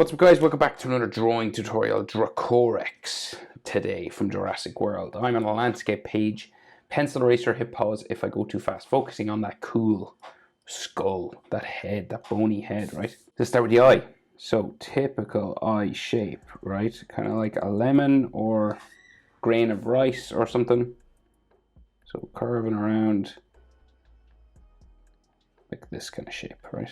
What's up guys, welcome back to another drawing tutorial. Dracorex today from Jurassic World. I'm on a landscape page. Pencil eraser, hit pause if I go too fast. Focusing on that cool skull, that head, that bony head, right? Let's start with the eye. So typical eye shape, right? Kind of like a lemon or grain of rice or something. So curving around like this kind of shape, right?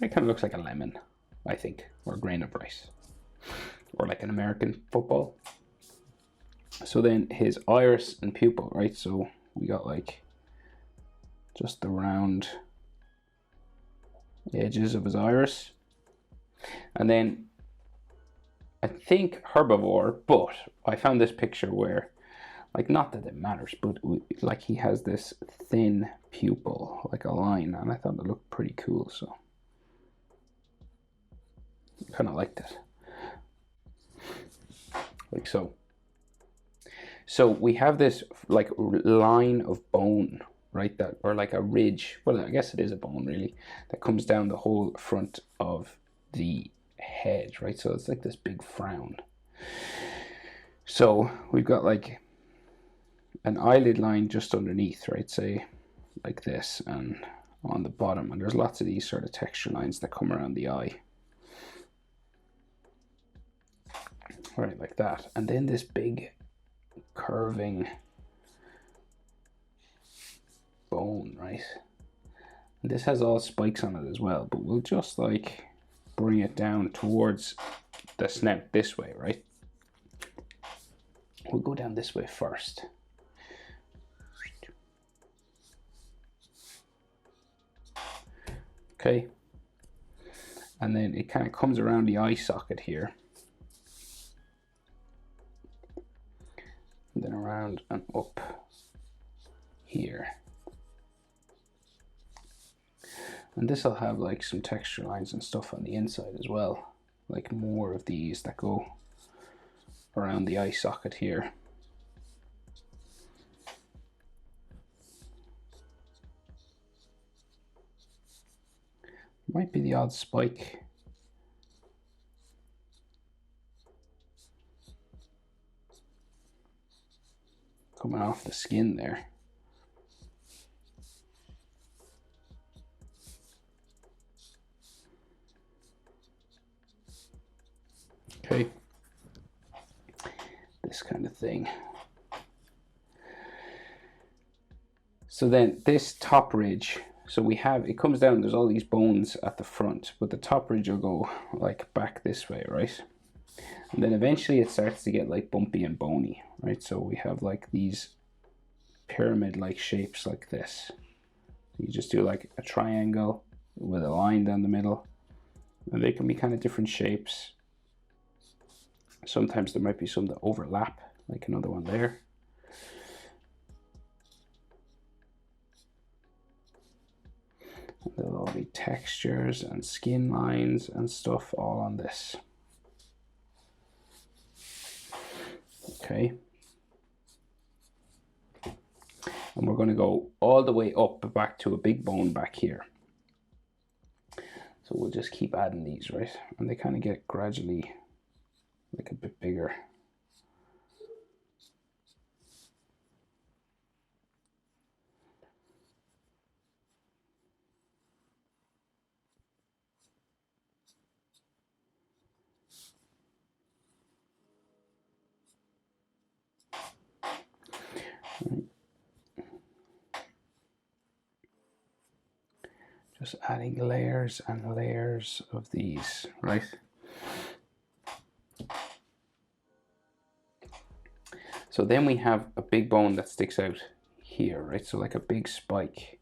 It kind of looks like a lemon, I think, or a grain of rice, or like an American football. So then his iris and pupil, right? So we got like just the round edges of his iris. And then I think herbivore, but I found this picture where, like, not that it matters, but like he has this thin pupil, like a line, and I thought it looked pretty cool, so kind of liked it, like so. So we have this like line of bone, right? That, or like a ridge. Well, I guess it is a bone really, that comes down the whole front of the head, right? So it's like this big frown. So we've got like an eyelid line just underneath, right? Say like this, and on the bottom, and there's lots of these sort of texture lines that come around the eye. Right, like that. And then this big curving bone, right? And this has all spikes on it as well, but we'll just like bring it down towards the snout this way, right? We'll go down this way first. Okay. And then it kind of comes around the eye socket here. And then around and up here. And this will have like some texture lines and stuff on the inside as well. Like more of these that go around the eye socket here. Might be the odd spike. Coming off the skin there. Okay. This kind of thing. So then this top ridge, so we have, it comes down, there's all these bones at the front, but the top ridge will go like back this way, right? And then eventually it starts to get like bumpy and bony, right? So we have like these pyramid-like shapes like this. You just do like a triangle with a line down the middle, and they can be kind of different shapes. Sometimes there might be some that overlap, like another one there. And there'll all be textures and skin lines and stuff all on this. Okay. And we're going to go all the way up back to a big bone back here. So we'll just keep adding these, right? And they kind of get gradually like a bit bigger. Right. Just adding layers and layers of these, right? So then we have a big bone that sticks out here, right? So like a big spike.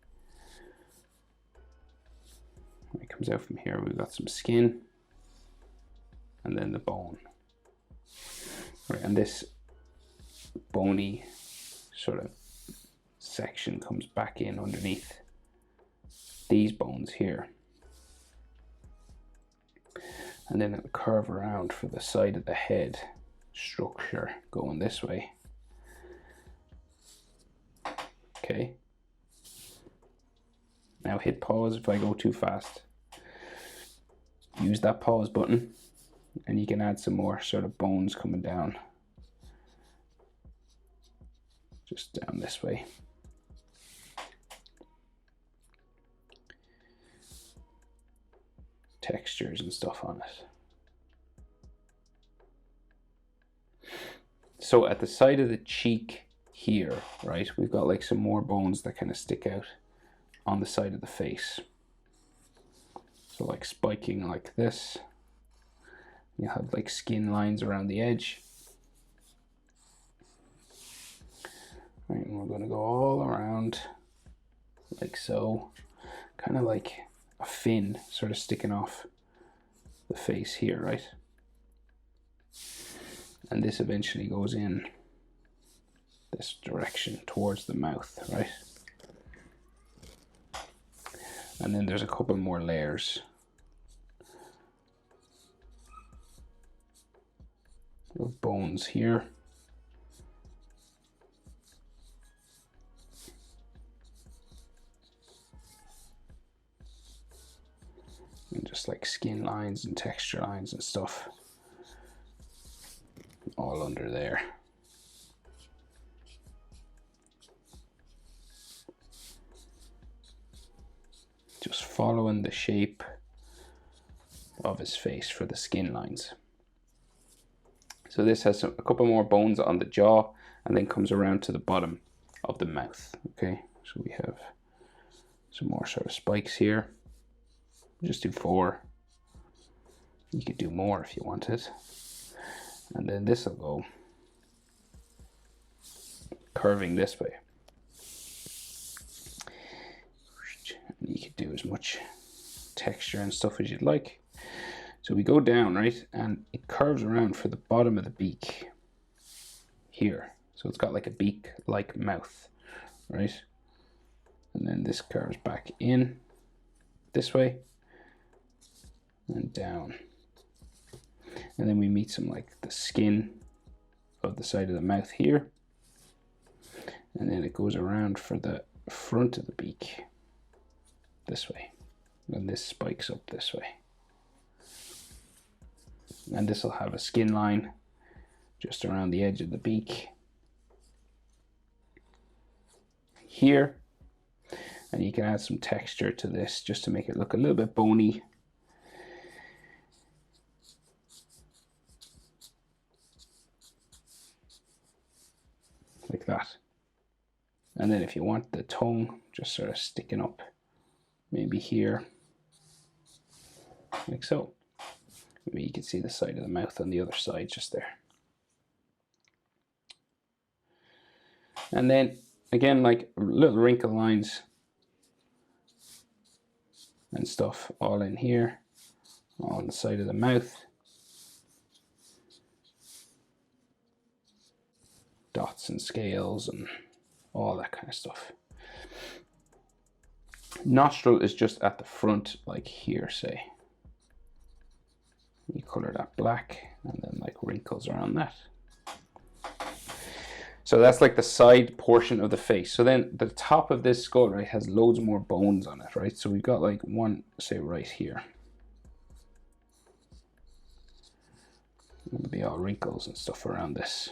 It comes out from here. We've got some skin and then the bone. Right, and this bony sort of section comes back in underneath these bones here. And then it'll curve around for the side of the head structure going this way. Okay. Now hit pause if I go too fast. use that pause button, and you can add some more sort of bones coming down, just down this way. Textures and stuff on it. So at the side of the cheek here, right, we've got like some more bones that kind of stick out on the side of the face. So like spiking like this. You have like skin lines around the edge. Right, and we're going to go all around like so, kind of like a fin sort of sticking off the face here, right? And this eventually goes in this direction towards the mouth, right? And then there's a couple more layers of bones here. And just like skin lines and texture lines and stuff all under there. Just following the shape of his face for the skin lines. So this has a couple more bones on the jaw and then comes around to the bottom of the mouth. Okay, so we have some more sort of spikes here. Just do 4. You could do more if you wanted. And then this will go curving this way. And you could do as much texture and stuff as you'd like. So we go down, right, and it curves around for the bottom of the beak here. So it's got like a beak-like mouth, right? And then this curves back in this way and down. And then we meet some like the skin of the side of the mouth here. And then it goes around for the front of the beak this way. And this spikes up this way. And this will have a skin line just around the edge of the beak here. And you can add some texture to this just to make it look a little bit bony. Like that. And then if you want the tongue just sort of sticking up, maybe here, like so. Maybe you can see the side of the mouth on the other side just there. And then again, like little wrinkle lines and stuff all in here, all on the side of the mouth. Dots and scales and all that kind of stuff. Nostril is just at the front, like here, say. You color that black and then like wrinkles around that. So that's like the side portion of the face. So then the top of this skull, right, has loads more bones on it, right? So we've got like one, say right here. There'll be all wrinkles and stuff around this.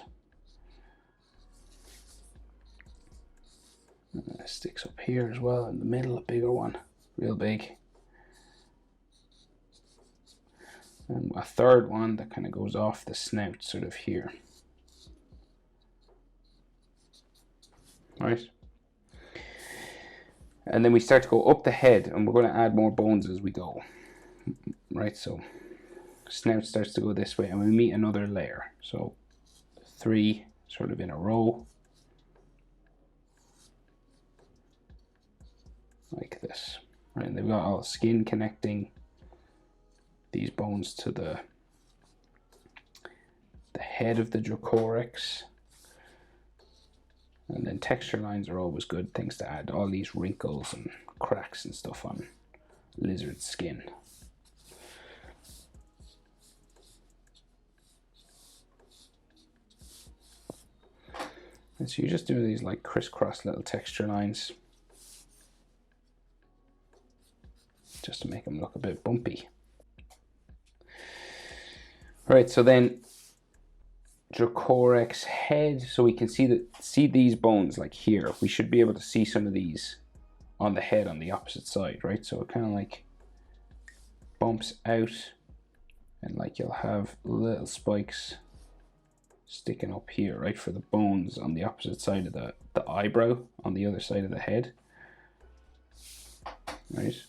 And then it sticks up here as well in the middle, a bigger one, real big. And a third one that kind of goes off the snout sort of here. Right? And then we start to go up the head and we're going to add more bones as we go. Right, so snout starts to go this way and we meet another layer. So 3 sort of in a row. Like this, right? And they've got all the skin connecting these bones to the head of the Dracorex. And then texture lines are always good things to add. All these wrinkles and cracks and stuff on lizard skin. And so you just do these like crisscross little texture lines, just to make them look a bit bumpy. Right, so then Dracorex head, so we can see these bones like here. We should be able to see some of these on the head on the opposite side, right? So it kind of like bumps out, and like you'll have little spikes sticking up here, right, for the bones on the opposite side of the eyebrow on the other side of the head, right?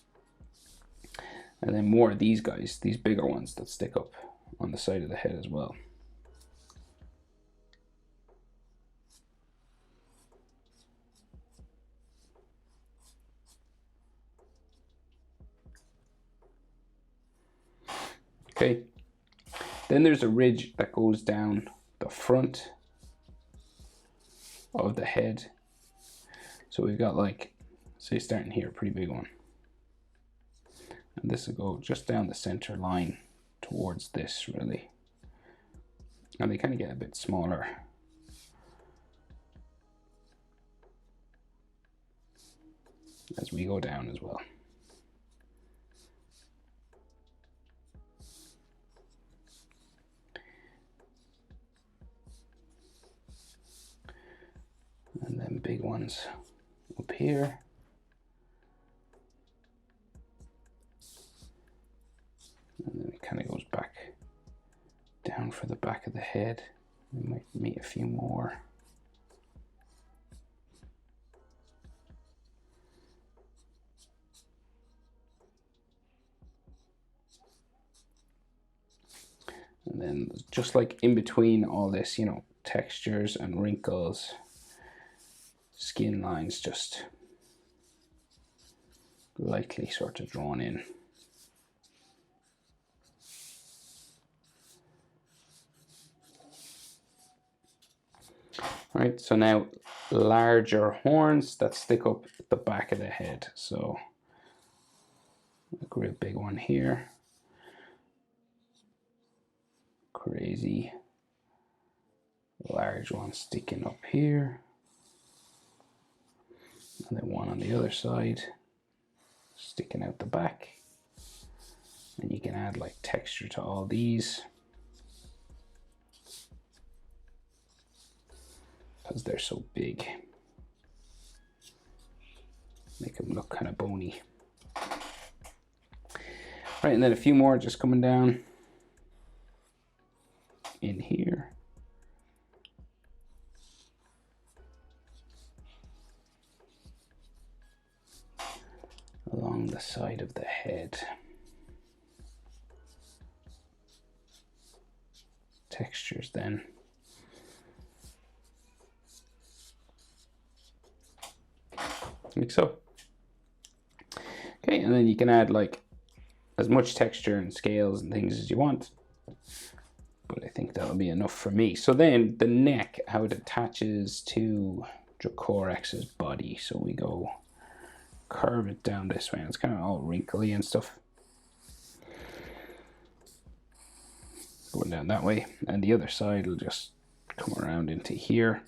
And then more of these guys, these bigger ones that stick up on the side of the head as well. Okay, then there's a ridge that goes down the front of the head. So we've got, like, say starting here, a pretty big one. And this will go just down the center line towards this, really. And they kind of get a bit smaller as we go down as well. And then big ones up here. And then it kind of goes back down for the back of the head. We might meet a few more. And then just like in between all this, you know, textures and wrinkles, skin lines just lightly sort of drawn in. Right, so now larger horns that stick up at the back of the head. So a real big one here. Crazy large one sticking up here. And then one on the other side sticking out the back. And you can add like texture to all these, because they're so big. Make them look kind of bony. Right, and then a few more just coming down in here. Along the side of the head. Textures then. Like so. Okay, and then you can add like as much texture and scales and things as you want. But I think that'll be enough for me. So then the neck, how it attaches to Dracorex's body. So we go curve it down this way, and it's kind of all wrinkly and stuff. Going down that way, and the other side will just come around into here.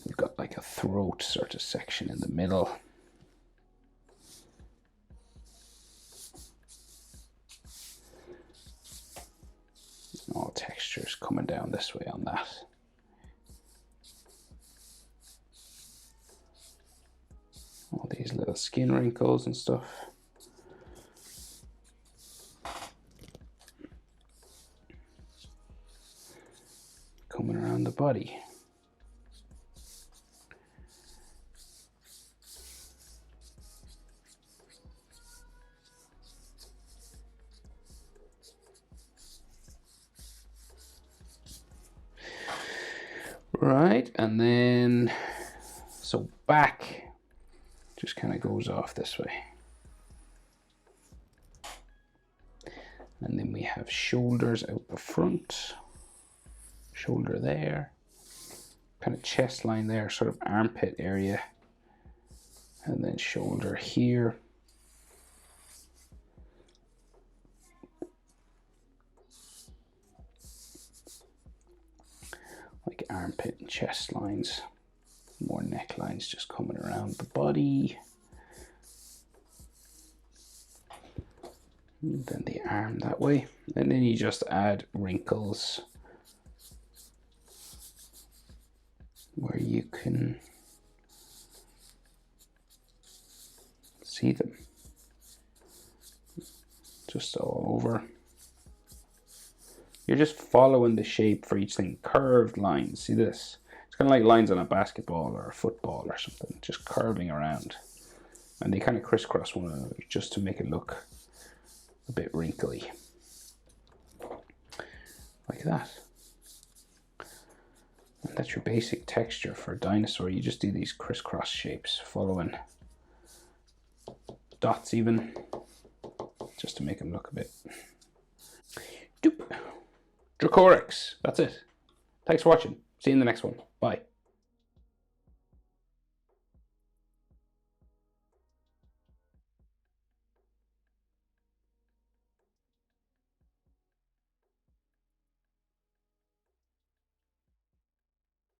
We've got like a throat sort of section in the middle. All textures coming down this way on that. All these little skin wrinkles and stuff. Coming around the body. Right, and then so back just kind of goes off this way. And then we have shoulders out the front. Shoulder there, kind of chest line there, sort of armpit area, and then shoulder here. Like armpit and chest lines, more necklines just coming around the body. And then the arm that way. And then you just add wrinkles where you can see them. Just all over. You're just following the shape for each thing. Curved lines. See this? It's kind of like lines on a basketball or a football or something. Just curving around. And they kind of crisscross one another just to make it look a bit wrinkly. Like that. And that's your basic texture for a dinosaur. You just do these crisscross shapes, following dots even, just to make them look a bit. Doop. Dracorex. That's it. Thanks for watching. See you in the next one. Bye.